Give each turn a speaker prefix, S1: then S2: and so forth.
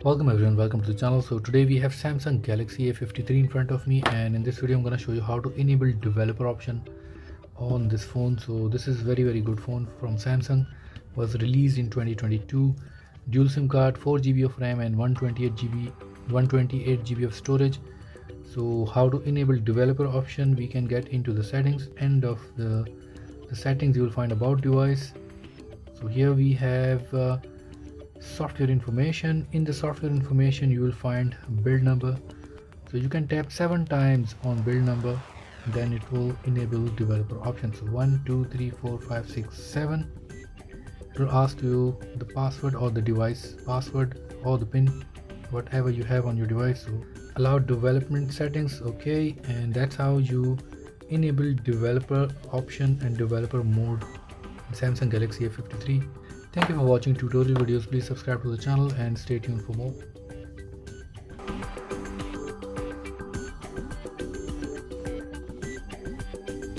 S1: Welcome everyone, welcome to the channel. So today we have Samsung Galaxy A53 in front of me, and in this video I'm going to show you how to enable developer option on this phone. So this is very good phone from Samsung, was released in 2022. Dual SIM card, 4 GB of RAM and 128 GB of storage. So how to enable developer option, we can get into the settings. End of the settings you will find about device. So here we have software information. In the software information you will find build number, so you can tap 7 times on build number, then it will enable developer options. So 1 2 3 4 5 6 7, it will ask you the password or the device password or the pin, whatever you have on your device. So allow development settings, okay, and that's how you enable developer option and developer mode in Samsung Galaxy A53. Thank you for watching tutorial videos. Please subscribe to the channel and stay tuned for more.